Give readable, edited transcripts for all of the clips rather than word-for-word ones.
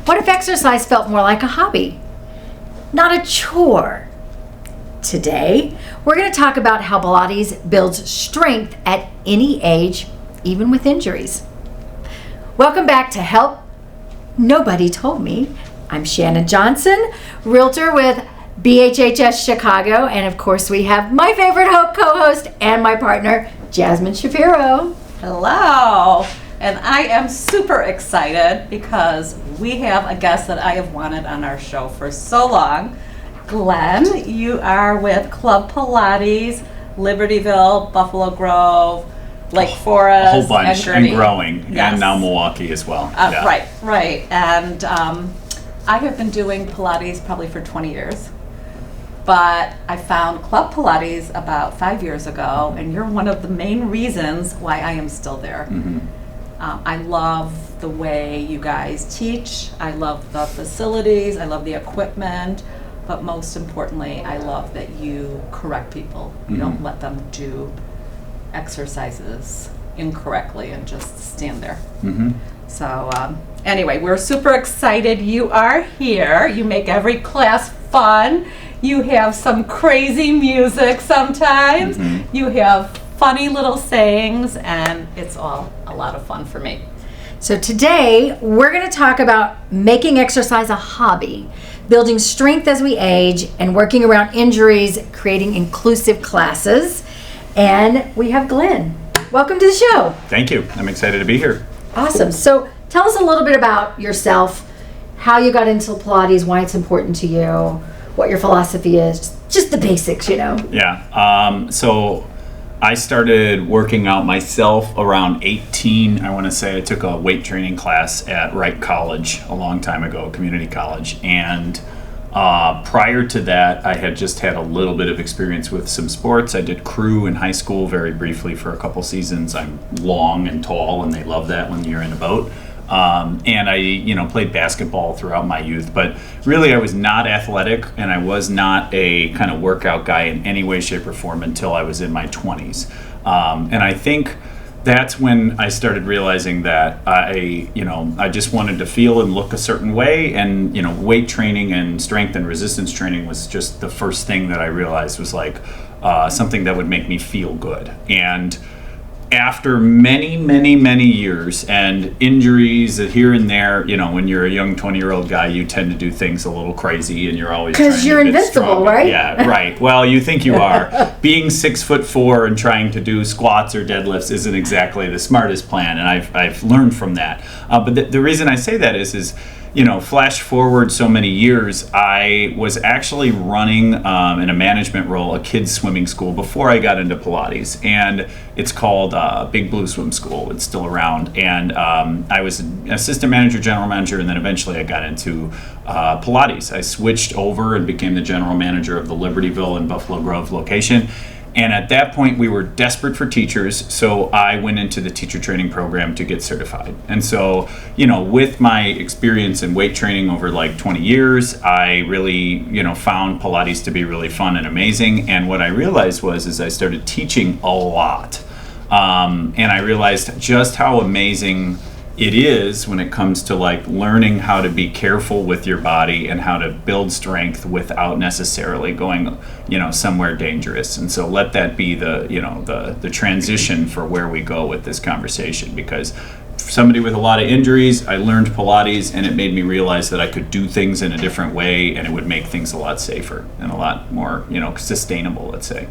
What if exercise felt more like a hobby, not a chore? Today, we're going to talk about how Pilates builds strength at any age, even with injuries. Welcome back to Help Nobody Told Me. I'm Shannon Johnson, realtor with BHHS Chicago, and of course we have my favorite co-host and my partner, Jasmine Shapiro. Hello, and I am super excited because we have a guest that I have wanted on our show for so long. Glenn, you are with Club Pilates, Libertyville, Buffalo Grove, Lake Forest, a whole bunch, and growing, yes. And now Milwaukee as well. Yeah. Right, and I have been doing Pilates probably for 20 years. But I found Club Pilates about 5 years ago, and you're one of the main reasons why I am still there. Mm-hmm. I love the way you guys teach. I love the facilities. I love the equipment. But most importantly, I love that you correct people. You don't let them do exercises incorrectly and just stand there. Mm-hmm. So anyway, we're super excited you are here. You make every class fun. You have some crazy music sometimes. Mm-hmm. You have funny little sayings, and it's all a lot of fun for me. So today, we're going to talk about making exercise a hobby, building strength as we age, and working around injuries, creating inclusive classes. And we have Glenn. Welcome to the show. Thank you. I'm excited to be here. Awesome. So tell us a little bit about yourself, how you got into Pilates, why it's important to you, what your philosophy is, just the basics, you know. Yeah. So I started working out myself around 18. I want to say I took a weight training class at Wright College a long time ago, community college. And prior to that, I had just had a little bit of experience with some sports. I did crew in high school very briefly for a couple seasons. I'm long and tall, and they love that when you're in a boat. And I, played basketball throughout my youth, but really I was not athletic, and I was not a kind of workout guy in any way, shape, or form until I was in my 20s. And I think that's when I started realizing that I just wanted to feel and look a certain way, and, weight training and strength and resistance training was just the first thing that I realized was like something that would make me feel good. And after many, many, many years and injuries here and there, when you're a young 20-year-old guy, you tend to do things a little crazy, and you're always because you're invincible, right? Yeah, right. Well, you think you are. Being 6'4" and trying to do squats or deadlifts isn't exactly the smartest plan, and I've learned from that. But the reason I say that is flash forward so many years, I was actually running in a management role a kids swimming school before I got into Pilates, and it's called Big Blue Swim School. It's still around, and I was an assistant manager, general manager, and then eventually I got into Pilates. I switched over and became the general manager of the Libertyville and Buffalo Grove location. And at that point, we were desperate for teachers, so I went into the teacher training program to get certified. And so, with my experience in weight training over like 20 years, I really, found Pilates to be really fun and amazing. And what I realized was I started teaching a lot. And I realized just how amazing it is when it comes to like learning how to be careful with your body and how to build strength without necessarily going, somewhere dangerous. And so let that be the transition for where we go with this conversation, because for somebody with a lot of injuries, I learned Pilates, and it made me realize that I could do things in a different way, and it would make things a lot safer and a lot more, sustainable, let's say.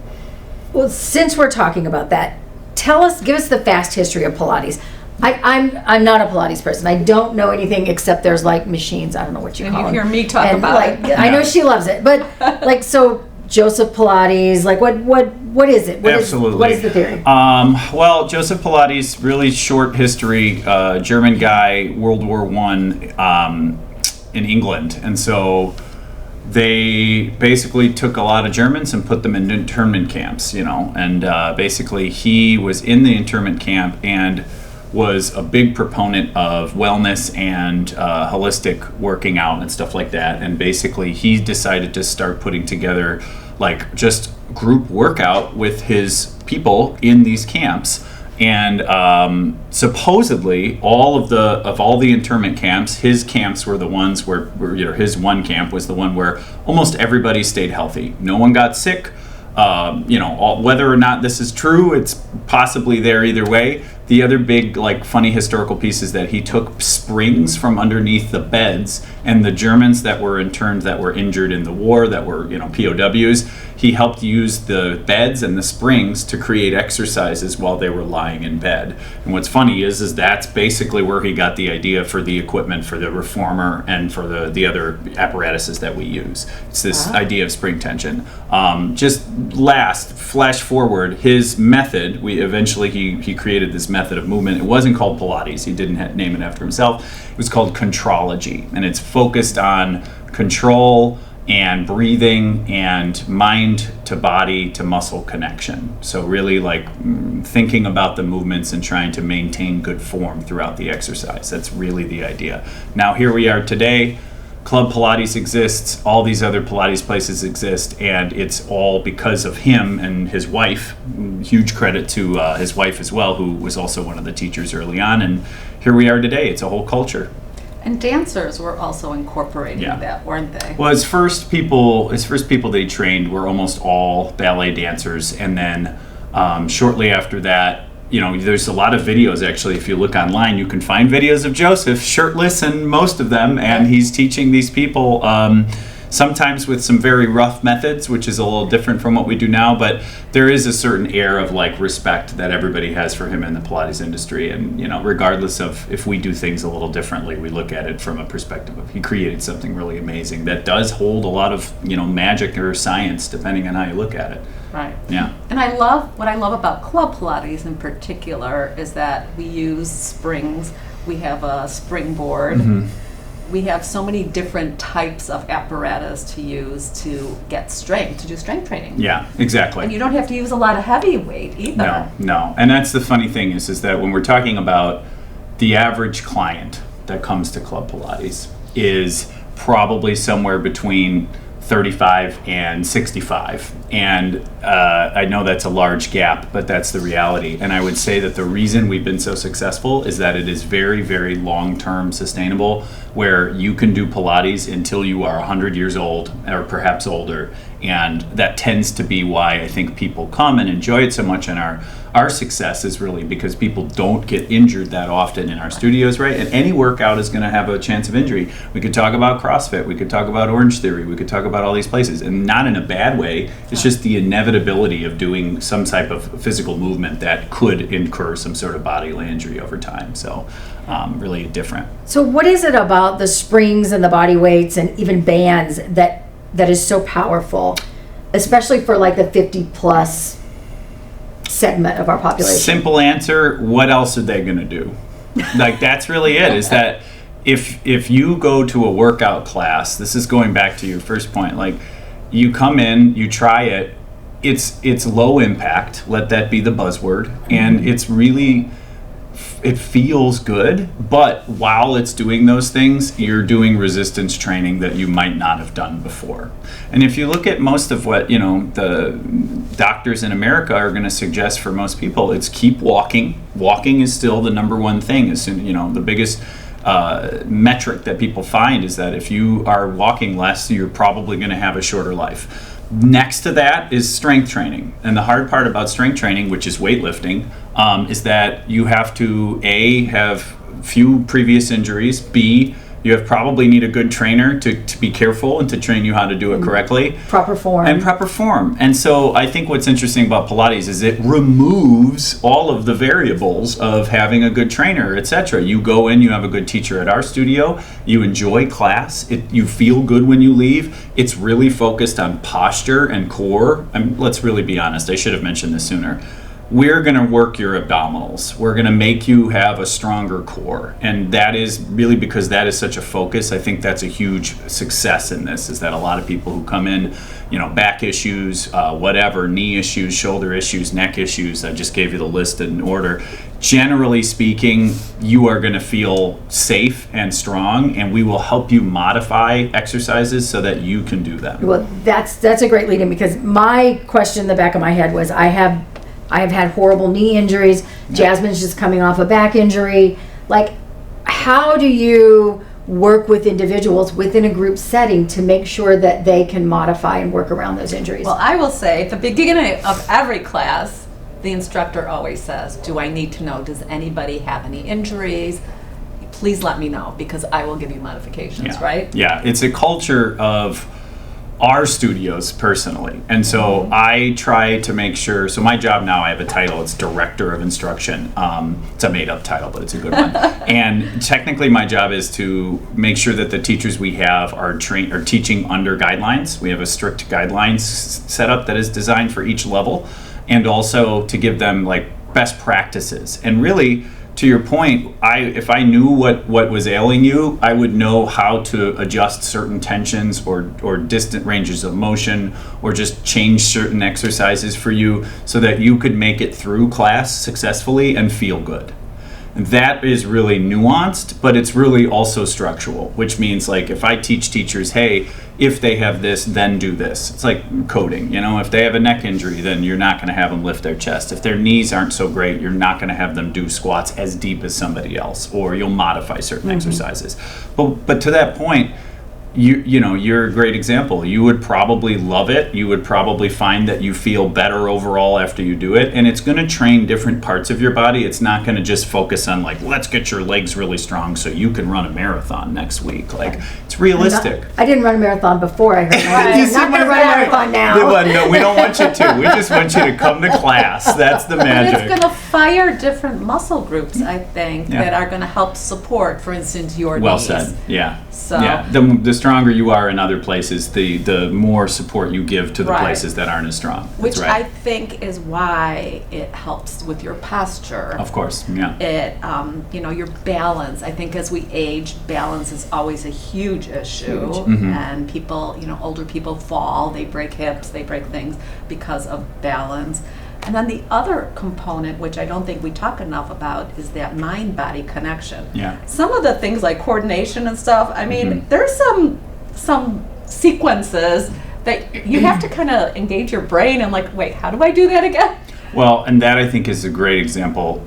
Well, since we're talking about that, give us the fast history of Pilates. I'm not a Pilates person. I don't know anything except there's like machines. I don't know what you call them. And you hear me talk about it. I know she loves it, but so Joseph Pilates, like what is it? Absolutely. What is the theory? Well, Joseph Pilates, really short history. German guy, World War I, in England, and so they basically took a lot of Germans and put them in internment camps. And basically he was in the internment camp and was a big proponent of wellness and holistic working out and stuff like that. And basically he decided to start putting together like just group workout with his people in these camps. And supposedly, all of the internment camps, his camps were the ones where his one camp was the one where almost everybody stayed healthy. No one got sick. Whether or not this is true, it's possibly there either way. The other big, funny historical piece is that he took springs from underneath the beds, and the Germans that were interned, that were injured in the war, that were, POWs, he helped use the beds and the springs to create exercises while they were lying in bed. And what's funny is that's basically where he got the idea for the equipment for the reformer and for the other apparatuses that we use. It's this idea of spring tension. Flash forward, his method, he created this method of movement. It wasn't called Pilates. He didn't name it after himself. It was called contrology, and it's focused on control and breathing and mind to body to muscle connection. So really thinking about the movements and trying to maintain good form throughout the exercise. That's really the idea. Now here we are today. Club Pilates exists, all these other Pilates places exist, and it's all because of him and his wife. Huge credit to his wife as well, who was also one of the teachers early on, and here we are today. It's a whole culture. And dancers were also incorporating that, weren't they? Well, his first people that he trained were almost all ballet dancers, and then shortly after that, there's a lot of videos, actually. If you look online, you can find videos of Joseph shirtless in most of them, and he's teaching these people, sometimes with some very rough methods, which is a little different from what we do now, but there is a certain air of respect that everybody has for him in the Pilates industry. And, regardless of if we do things a little differently, we look at it from a perspective of he created something really amazing that does hold a lot of, magic or science, depending on how you look at it. Right. Yeah. And what I love about Club Pilates in particular is that we use springs. We have a springboard. Mm-hmm. We have so many different types of apparatus to use to get strength, to do strength training. Yeah, exactly. And you don't have to use a lot of heavy weight either. No. And that's the funny thing is that when we're talking about the average client that comes to Club Pilates is probably somewhere between 35 and 65. And I know that's a large gap, but that's the reality. And I would say that the reason we've been so successful is that it is very, very long-term sustainable, where you can do Pilates until you are 100 years old or perhaps older. And that tends to be why I think people come and enjoy it so much. And our success is really because people don't get injured that often in our studios, right? And any workout is going to have a chance of injury. We could talk about CrossFit, we could talk about Orange Theory, we could talk about all these places, and not in a bad way. It's just the inevitability of doing some type of physical movement that could incur some sort of bodily injury over time. So really different. So what is it about the springs and the body weights and even bands that is so powerful, especially for the 50 plus segment of our population? Simple answer, what else are they going to do? That's really it, is that if you go to a workout class, this is going back to your first point, you come in, you try it, it's low impact, let that be the buzzword, and it's really, it feels good, but while it's doing those things, you're doing resistance training that you might not have done before. And if you look at most of what the doctors in America are going to suggest for most people, it's keep walking. Walking is still the number one thing. As soon, the biggest metric that people find is that if you are walking less, you're probably going to have a shorter life. Next to that is strength training. And the hard part about strength training, which is weightlifting, is that you have to A, have few previous injuries, B, you probably need a good trainer to be careful and to train you how to do it correctly. Proper form. And so I think what's interesting about Pilates is it removes all of the variables of having a good trainer, etc. You go in, you have a good teacher at our studio, you enjoy class, you feel good when you leave. It's really focused on posture and core. Let's really be honest, I should have mentioned this sooner. We're going to work your abdominals. We're going to make you have a stronger core. And that is really because that is such a focus. I think that's a huge success in this, is that a lot of people who come in, back issues, whatever, knee issues, shoulder issues, neck issues, I just gave you the list in order. Generally speaking, you are going to feel safe and strong, and we will help you modify exercises so that you can do them. Well, that's a great lead-in, because my question in the back of my head was, I have had horrible knee injuries, Jasmine's just coming off a back injury. Like, how do you work with individuals within a group setting to make sure that they can modify and work around those injuries? Well, I will say at the beginning of every class, the instructor always says, do I need to know, does anybody have any injuries? Please let me know, because I will give you modifications, right? Yeah, it's a culture of our studios personally. And so I try to make sure, so my job now, I have a title, it's Director of Instruction. It's a made up title, but it's a good one. And technically my job is to make sure that the teachers we have are teaching under guidelines. We have a strict guidelines setup that is designed for each level, and also to give them like best practices. And really, to your point, if I knew what was ailing you, I would know how to adjust certain tensions or distant ranges of motion, or just change certain exercises for you so that you could make it through class successfully and feel good. And that is really nuanced, but it's really also structural, which means like if I teach teachers, hey, if they have this, then do this. It's like coding, you know, if they have a neck injury, then you're not going to have them lift their chest. If their knees aren't so great, you're not going to have them do squats as deep as somebody else, or you'll modify certain exercises. But to that point, you know, you're a great example. You would probably love it. You would probably find that you feel better overall after you do it. And it's going to train different parts of your body. It's not going to just focus on like, let's get your legs really strong so you can run a marathon next week. Like, it's realistic. I didn't run a marathon before I heard my You I'm see not going to my run a marathon now. Well, no, we don't want you to. We just want you to come to class. That's the But magic. it's going to fire different muscle groups, I think, Yeah. that are going to help support, for instance, your Well knees. said. Yeah. So- yeah. The stronger you are in other places, the more support you give to the Right. places that aren't as strong. Which That's I right. think is why it helps with your posture. Of course. Yeah. It, you know, your balance. I think as we age, balance is always a huge issue. Mm-hmm. And people, you know, older people fall, they break hips, they break things because of balance. And then the other component, which I don't think we talk enough about, is that mind-body connection. Yeah. Some of the things like coordination and stuff, I mean, Mm-hmm. there's some sequences that you have to kind of engage your brain and like, wait, how do I do that again? Well, and that I think is a great example.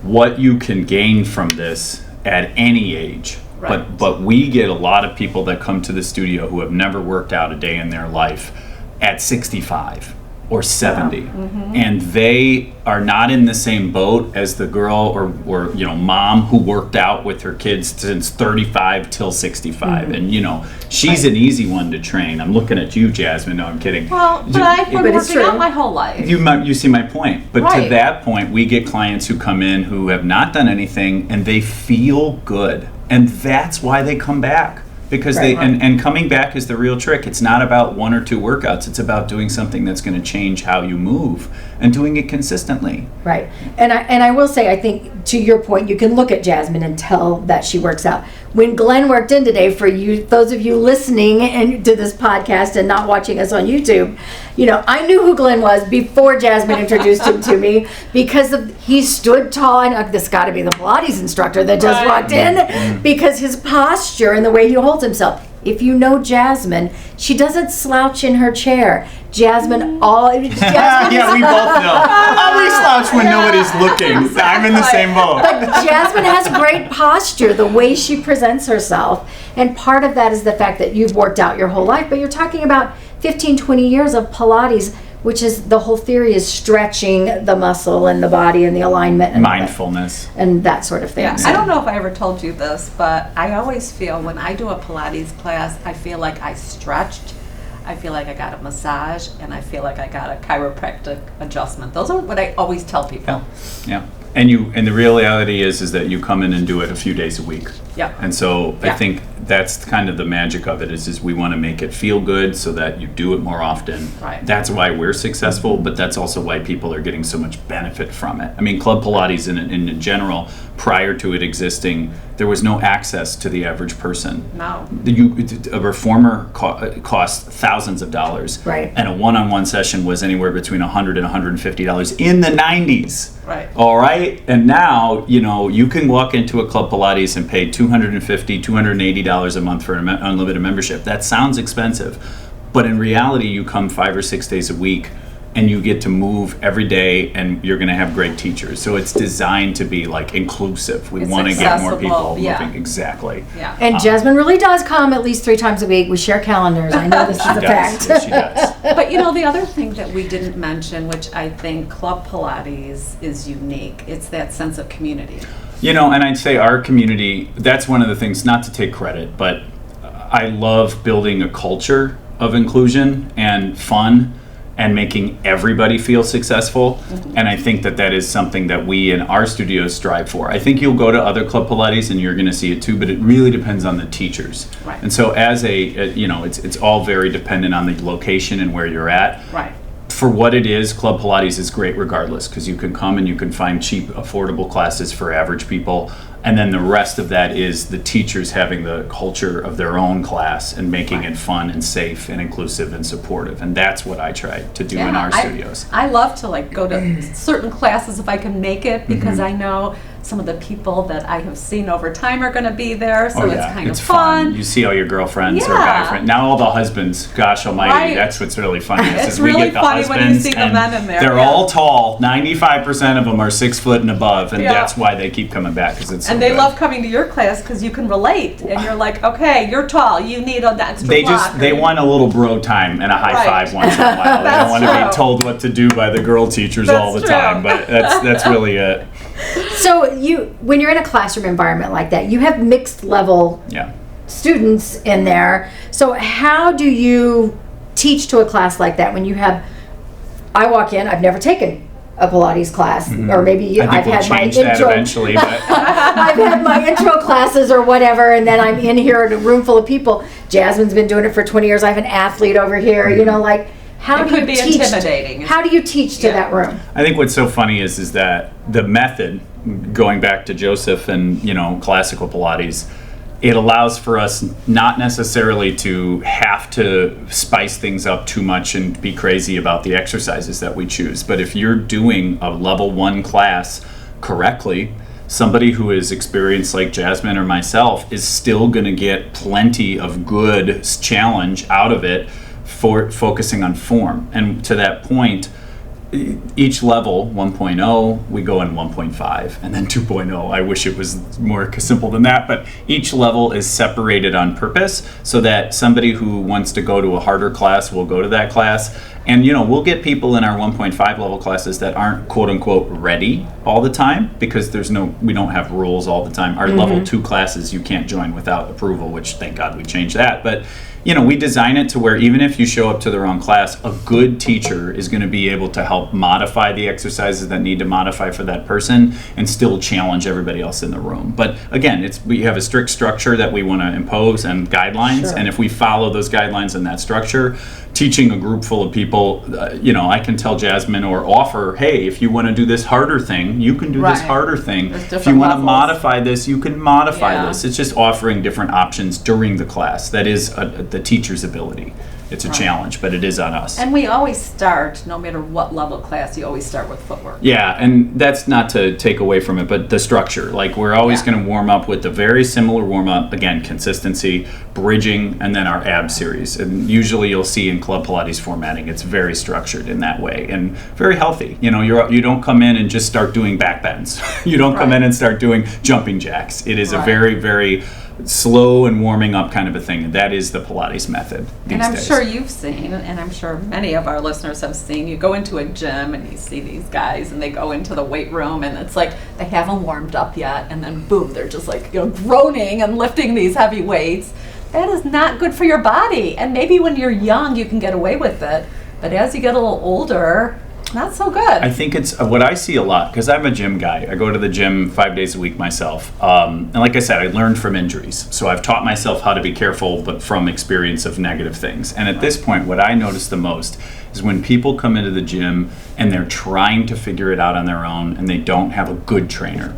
What you can gain from this at any age. Right. But we get a lot of people that come to the studio who have never worked out a day in their life at 65 or 70, and they are not in the same boat as the girl or you know, mom who worked out with her kids since 35 till 65. And you know, she's an easy one to train. I'm looking at you, Jasmine. No, I'm kidding. Well, but I've been But it's working out true. my whole life. You see my point. But to Right. that point, we get clients who come in who have not done anything and they feel good. And that's why they come back. Because Right. and coming back is the real trick. It's not about one or two workouts. It's about doing something that's going to change how you move and doing it consistently. Right. And I will say, I think to your point, you can look at Jasmine and tell that she works out. When Glenn worked in today, for you, those of you listening and to this podcast and not watching us on YouTube, you know, I knew who Glenn was before Jasmine introduced him to me, because he stood tall. And like, this got to be the Pilates instructor that just Right. walked in, because his posture and the way he holds himself. If you know Jasmine, she doesn't slouch in her chair. Jasmine, Yeah, we both know. We slouch when nobody's looking. I'm in the same boat. But Jasmine has great posture, the way she presents herself. And part of that is the fact that you've worked out your whole life, but you're talking about 15, 20 years of Pilates, which is the whole theory is stretching the muscle and the body and the alignment and Mindfulness. and that sort of thing. Yeah, So- I don't know if I ever told you this, but I always feel when I do a Pilates class, I feel like I stretched, I feel like I got a massage, and I feel like I got a chiropractic adjustment. Those are what I always tell people. Yeah. And the reality is that you come in and do it a few days a week. Yeah. And so I Yeah. think that's kind of the magic of it is we want to make it feel good so that you do it more often. Right. That's why we're successful, but that's also why people are getting so much benefit from it. I mean, Club Pilates in general, prior to it existing, there was no access to the average person. No. A reformer cost thousands of dollars. Right. And a one-on-one session was anywhere between $100 and $150 in the 90s. Right. All right. And now, you know, you can walk into a Club Pilates and pay $250, $280 a month for an unlimited membership. That sounds expensive. But in reality, you come 5 or 6 days a week and you get to move every day, and you're going to have great teachers. So it's designed to be like inclusive. We want to get more people moving. Exactly. Yeah. And Jasmine really does come at least 3 times a week. We share calendars. I know this is a fact. Yes, she does. But the other thing that we didn't mention, which I think Club Pilates is unique, it's that sense of community. And I'd say our community, that's one of the things, not to take credit, but I love building a culture of inclusion and fun and making everybody feel successful. And I think that is something that we in our studios strive for. I think you'll go to other Club Pilates and you're going to see it too, but it really depends on the teachers. Right. And so as it's all very dependent on the location and where you're at. Right. For what it is, Club Pilates is great regardless, because you can come and you can find cheap, affordable classes for average people. And then the rest of that is the teachers having the culture of their own class and making it fun and safe and inclusive and supportive. And that's what I try to do in our studios. I love to go to certain classes if I can make it, because I know some of the people that I have seen over time are going to be there, so it's kind of fun. You see all your girlfriends or guy friends. Now all the husbands, gosh almighty, that's what's really funny. It's really funny when you see the men in there. They're all tall. 95% of them are 6 foot and above, and that's why they keep coming back, because it's so and they good. love coming to your class because you can relate, and you're like, okay, you're tall, you need an extra block. They want a little bro time and a high five once in a while. They don't want to be told what to do by the girl teachers all the time, but that's really it. So when you're in a classroom environment like that, you have mixed level students in there. So how do you teach to a class like that when I walk in, I've never taken a Pilates class, or maybe I've had my intro. Eventually, but I've had my intro classes or whatever, and then I'm in here in a room full of people. Jasmine's been doing it for 20 years. I have an athlete over here, How do you teach? Intimidating. How do you teach to that room? I think what's so funny is that the method, going back to Joseph and classical Pilates, it allows for us not necessarily to have to spice things up too much and be crazy about the exercises that we choose. But if you're doing a level 1 class correctly, somebody who is experienced like Jasmine or myself is still going to get plenty of good challenge out of it for focusing on form. And to that point, each level, 1.0, we go in 1.5, and then 2.0. I wish it was more simple than that, but each level is separated on purpose so that somebody who wants to go to a harder class will go to that class. And we'll get people in our 1.5 level classes that aren't quote unquote ready all the time, because we don't have rules all the time. Our level 2 classes you can't join without approval, which thank God we changed that. But we design it to where even if you show up to the wrong class, a good teacher is going to be able to help modify the exercises that need to modify for that person and still challenge everybody else in the room. But again, we have a strict structure that we want to impose and guidelines. Sure. And if we follow those guidelines and that structure, teaching a group full of people, I can tell Jasmine or offer, hey, if you want to do this harder thing, you can do this harder thing. If you want to modify this, you can modify this. It's just offering different options during the class. That is the teacher's ability. It's a challenge, but it is on us. And we always start, no matter what level class, you always start with footwork. Yeah, and that's not to take away from it, but the structure. We're always going to warm up with a very similar warm-up. Again, consistency, bridging, and then our ab series. And usually you'll see in Club Pilates formatting, it's very structured in that way and very healthy. You don't come in and just start doing back bends. You don't come in and start doing jumping jacks. It is a very, very slow and warming up kind of a thing. And that is the Pilates method these And I'm days. sure you've seen, and I'm sure many of our listeners have seen, you go into a gym and you see these guys and they go into the weight room and it's like they haven't warmed up yet, and then boom, they're just groaning and lifting these heavy weights. That is not good for your body. And maybe when you're young you can get away with it, but as you get a little older, not so good. I think it's what I see a lot, because I'm a gym guy. I go to the gym 5 days a week myself. And like I said, I learned from injuries. So I've taught myself how to be careful, but from experience of negative things. And at this point, what I notice the most is when people come into the gym and they're trying to figure it out on their own and they don't have a good trainer.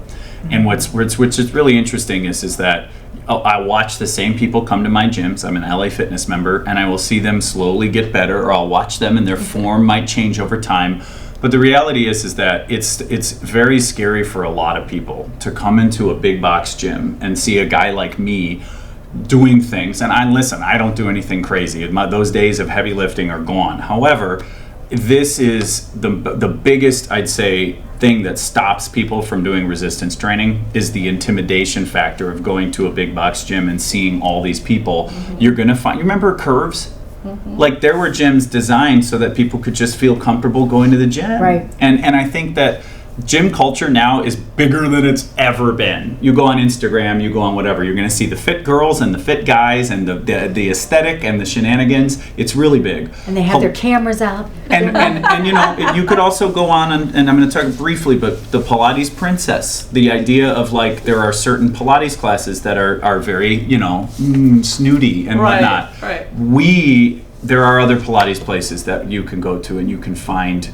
And which is really interesting is that I watch the same people come to my gyms. I'm an LA Fitness member, and I will see them slowly get better, or I'll watch them and their form might change over time. But the reality is that it's very scary for a lot of people to come into a big box gym and see a guy like me doing things. And I don't do anything crazy. Those days of heavy lifting are gone. However, this is the biggest, I'd say, thing that stops people from doing resistance training is the intimidation factor of going to a big box gym and seeing all these people. You're gonna find, you remember curves? Like there were gyms designed so that people could just feel comfortable going to the gym. Right. And I think that gym culture now is bigger than it's ever been. You go on Instagram, you go on whatever, you're going to see the fit girls and the fit guys and the aesthetic and the shenanigans. It's really big. And they have their cameras out. And you know, you could also go on and I'm going to talk briefly, but the Pilates princess, the idea of like there are certain Pilates classes that are very, you know, snooty and whatnot. Right. There are other Pilates places that you can go to and you can find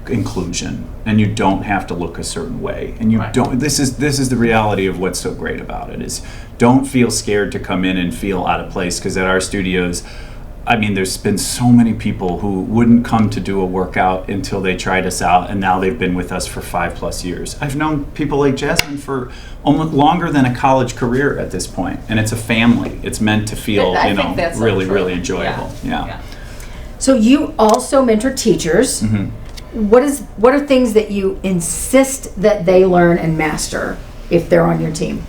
inclusion, and you don't have to look a certain way, and you don't. This is the reality of what's so great about it, is don't feel scared to come in and feel out of place, because at our studios, I mean, there's been so many people who wouldn't come to do a workout until they tried us out, and now they've been with us for 5+ years. I've known people like Jasmine for almost longer than a college career at this point, and it's a family. It's meant to feel, I think that's really, so true. really enjoyable. Yeah. So you also mentor teachers. What are things that you insist that they learn and master if they're on your team?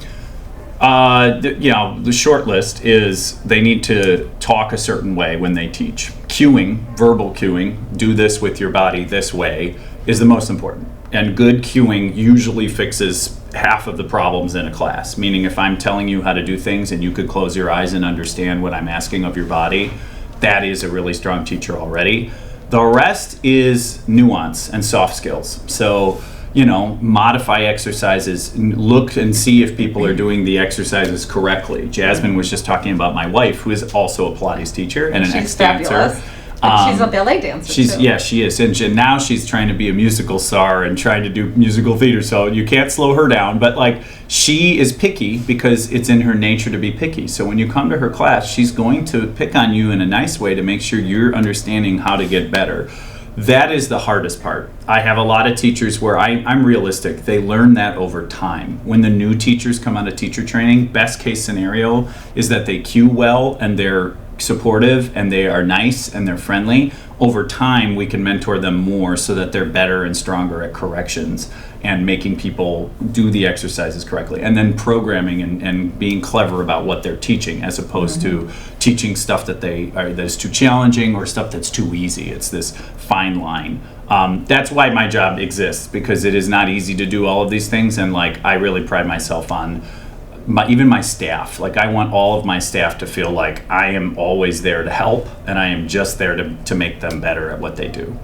The short list is they need to talk a certain way when they teach. Cueing, verbal cueing, do this with your body this way, is the most important. And good cueing usually fixes half of the problems in a class. Meaning if I'm telling you how to do things and you could close your eyes and understand what I'm asking of your body, that is a really strong teacher already. The rest is nuance and soft skills. So, modify exercises, look and see if people are doing the exercises correctly. Jasmine was just talking about my wife, who is also a Pilates teacher and an ex-dancer. She's a ballet dancer too. Yeah, she is. And now she's trying to be a musical star and trying to do musical theater, so you can't slow her down. But she is picky because it's in her nature to be picky. So when you come to her class, she's going to pick on you in a nice way to make sure you're understanding how to get better. That is the hardest part. I have a lot of teachers where I'm realistic. They learn that over time. When the new teachers come out of teacher training, best case scenario is that they cue well and they're supportive and they are nice and they're friendly. Over time, we can mentor them more so that they're better and stronger at corrections and making people do the exercises correctly, and then programming and being clever about what they're teaching, as opposed to teaching stuff that is too challenging or stuff that's too easy. It's this fine line. That's why my job exists, because it is not easy to do all of these things, and I really pride myself on even my staff. I want all of my staff to feel like I am always there to help, and I am just there to make them better at what they do.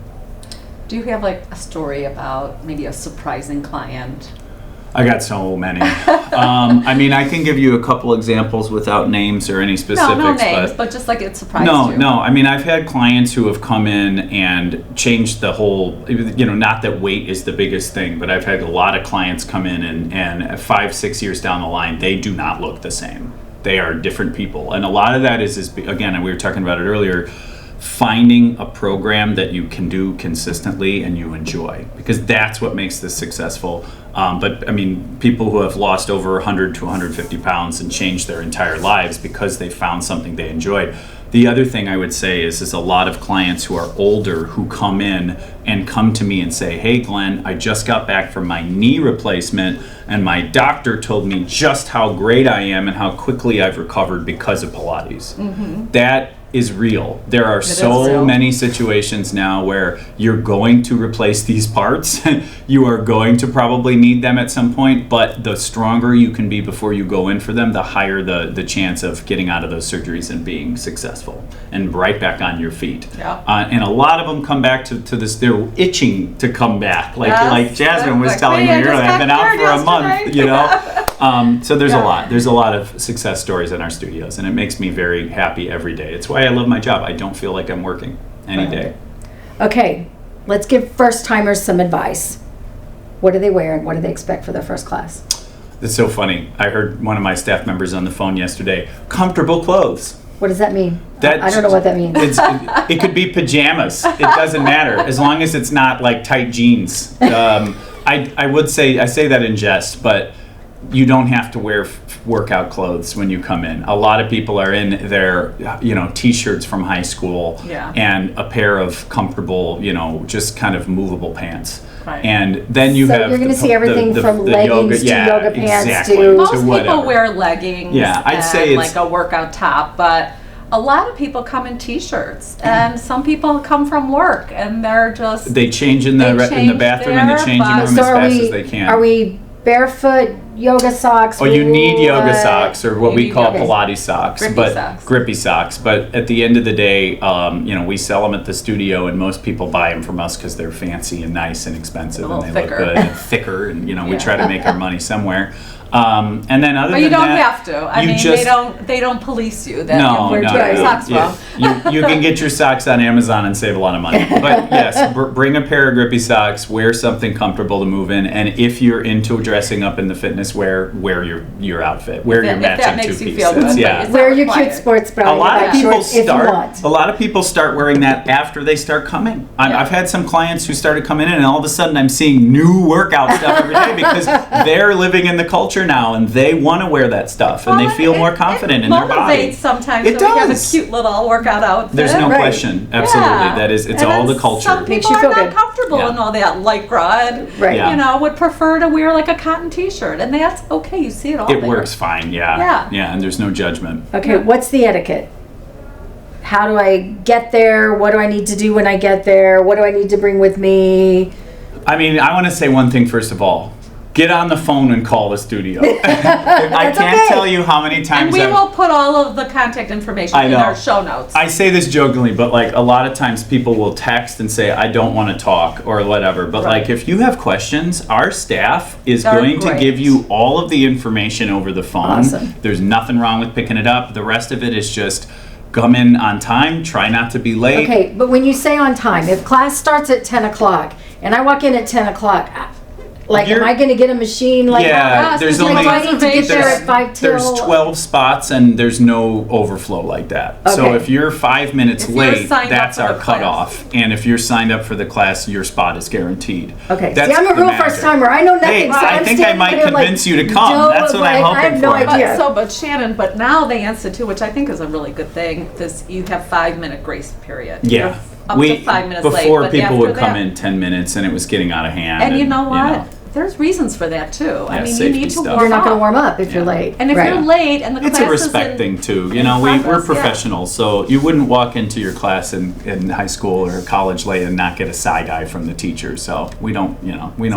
Do you have a story about maybe a surprising client? I got so many. I can give you a couple examples without names or any specifics. No names, but just it surprised you. No. I've had clients who have come in and changed the whole, not that weight is the biggest thing, but I've had a lot of clients come in and 5-6 years down the line, they do not look the same. They are different people. And a lot of that is again, we were talking about it earlier, finding a program that you can do consistently and you enjoy, because that's what makes this successful. People who have lost over 100 to 150 pounds and changed their entire lives because they found something they enjoyed. The other thing I would say is a lot of clients who are older who come in and come to me and say, "Hey Glenn, I just got back from my knee replacement and my doctor told me just how great I am and how quickly I've recovered because of Pilates." That is real. There are so many situations now where you're going to replace these parts. You are going to probably need them at some point, but the stronger you can be before you go in for them, the higher the chance of getting out of those surgeries and being successful and right back on your feet. Yeah. And a lot of them come back to this, they're itching to come back. Like Jasmine was telling me earlier, I've been out for a month, So there's a lot of success stories in our studios, and it makes me very happy every day. It's why I love my job. I don't feel like I'm working any day. Okay, let's give first timers some advice. What do they wear and what do they expect for their first class? It's so funny. I heard one of my staff members on the phone yesterday, comfortable clothes. What does that mean? I don't know what that means. It could be pajamas. It doesn't matter, as long as it's not tight jeans. I would say, I say that in jest, but you don't have to wear workout clothes when you come in. A lot of people are in their, t-shirts from high school and a pair of comfortable, just kind of movable pants. Right. And then you have you're going to see everything from leggings yoga, to yoga pants exactly, to Most to people whatever. wear leggings I'd say and it's, like a workout top, but a lot of people come in t-shirts, and some people come from work and they're just they change in the bathroom in the changing room as fast as they can. Are we barefoot yoga socks? Oh, you need yoga socks, or what You we need call yoga- Pilates socks, grippy socks. But at the end of the day, we sell them at the studio, and most people buy them from us because they're fancy and nice and expensive, and they thicker. look good and thicker, and we try to make our money somewhere. And then other But than you don't that, have to. I mean, they don't police you. That no, where'd you get your socks from? You can get your socks on Amazon and save a lot of money. But yes, bring a pair of grippy socks, wear something comfortable to move in, and if you're into dressing up in the fitness wear your outfit. Wear your matching that makes you two-piece. feel good, Yeah. but Wear your cute sports bra. A lot of people if you want. A lot of people start wearing that after they start coming. I've had some clients who started coming in, and all of a sudden I'm seeing new workout stuff every day because they're living in the culture now, and they want to wear that stuff, and they feel more confident in their body. It motivates sometimes. It so we have a does. cute little workout outfit. There's no Right. question. Absolutely, it's And all then the culture. Some Makes people you are feel not good. comfortable Yeah. in all that lycra, and Right. Yeah. would prefer to wear like a cotton T-shirt, and that's okay. You see it all. It there. works fine. Yeah, Yeah. and there's no judgment. Okay, what's the etiquette? How do I get there? What do I need to do when I get there? What do I need to bring with me? I mean, I want to say one thing first of all. Get on the phone and call the studio. I can't okay. tell you how many times And we I've- will put all of the contact information I in know. our show notes. I say this jokingly, but like a lot of times people will text and say, I don't want to talk or whatever. But Right. like if you have questions, our staff is They're going to great. give you all of the information over the phone. Awesome. There's nothing wrong with picking it up. The rest of it is just come in on time, try not to be late. Okay, but when you say on time, if class starts at 10 o'clock and I walk in at 10 o'clock, am You're- I going to get a machine? Like, Yeah, yes, there's like, only do I need to get there at 5 till? there's 12 spots and there's no overflow like that. So Okay. if you're 5 minutes If you're late, signed up that's for our the class. cutoff. And if you're signed up for the class, your spot is guaranteed. Okay, That's see, I'm a the real magic. first timer. I know nothing. Hey, so I I'm think I standing might there like, convince you to come. no, That's what I'm like, I have hoping no for. idea. But Shannon, but now they institute, which I think is a really good thing, this you have 5-minute grace period. Yeah. You're up to 5 minutes late. Before but people after would come that- in 10 minutes and it was getting out of hand. And you know what? There's reasons for that too. Yeah, I mean, you safety need to stuff. warm You're not going to up. warm up if you're Yeah. late. And if Right. you're late and the It's class a is respect in- thing too. in We're progress, yeah. professionals, so you wouldn't walk into your class in high school or college late and not get a side eye from the teacher. So we don't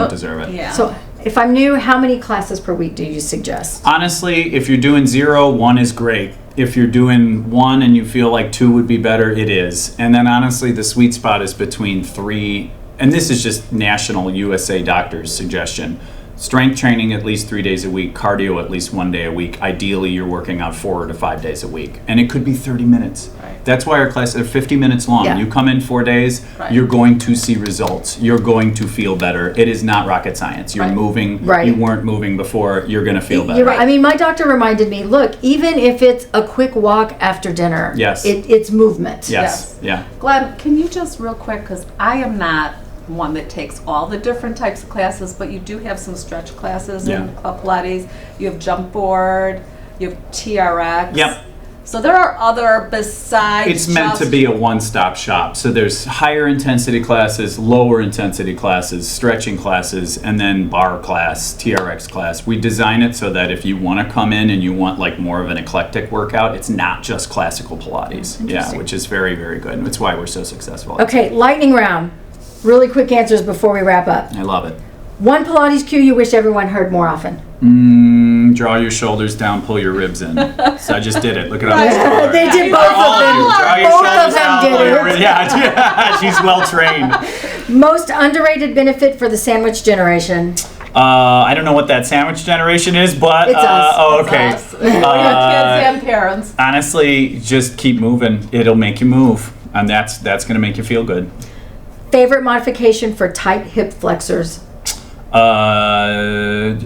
deserve it. Yeah. So if I'm new, how many classes per week do you suggest? Honestly, if you're doing 0, 1 is great. If you're doing 1 and you feel like 2 would be better, it is. And then honestly, the sweet spot is between 3, and this is just national USA doctors' suggestion. Strength training at least 3 days a week, cardio at least 1 day a week. Ideally, you're working out 4 to 5 days a week. And it could be 30 minutes. Right. That's why our classes are 50 minutes long. Yeah. You come in 4 days, Right. you're going to see results. You're going to feel better. It is not rocket science. You're Right. moving. Right. You weren't moving before. You're going to feel better. You're right. I mean, my doctor reminded me, look, even if it's a quick walk after dinner, Yes. it's movement. Yes. Yeah. Glenn, can you just real quick, because I am not one that takes all the different types of classes, but you do have some stretch classes Yeah. in Club Pilates. You have jump board, you have TRX. Yep. So there are other besides. It's meant just- to be a one-stop shop. So there's higher intensity classes, lower intensity classes, stretching classes, and then bar class, TRX class. We design it so that if you want to come in and you want like more of an eclectic workout, it's not just classical Pilates. Yeah, which is very, very good. It's why we're so successful. Okay, lightning round. Really quick answers before we wrap up. I love it. One Pilates cue you wish everyone heard more often. Draw your shoulders down, pull your ribs in. So I just did it. Look it up. on the floor. They did both All of of them. you, draw your Both of shoulders them down, did pull your it. ribs. Yeah, she's well trained. Most underrated benefit for the sandwich generation. I don't know what that sandwich generation is, but It's us. oh, It's okay. us. We have kids and parents. Honestly, just keep moving. It'll make you move, and that's going to make you feel good. Favorite modification for tight hip flexors.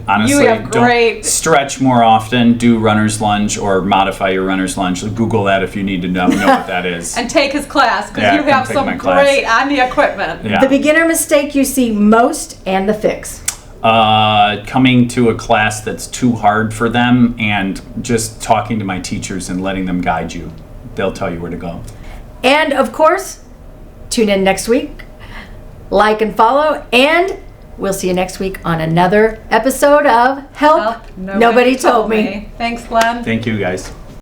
Honestly, You have great- don't stretch more often. Do runner's lunge or modify your runner's lunge. Google that if you need to know what that is. And take his class, because Yeah, you come have take some my class. great on the equipment. Yeah. The beginner mistake you see most and the fix. coming to a class that's too hard for them, and just talking to my teachers and letting them guide you. They'll tell you where to go. And of course, tune in next week, like and follow, and we'll see you next week on another episode of Help, Nobody Told Me. Thanks, Glenn. Thank you, guys.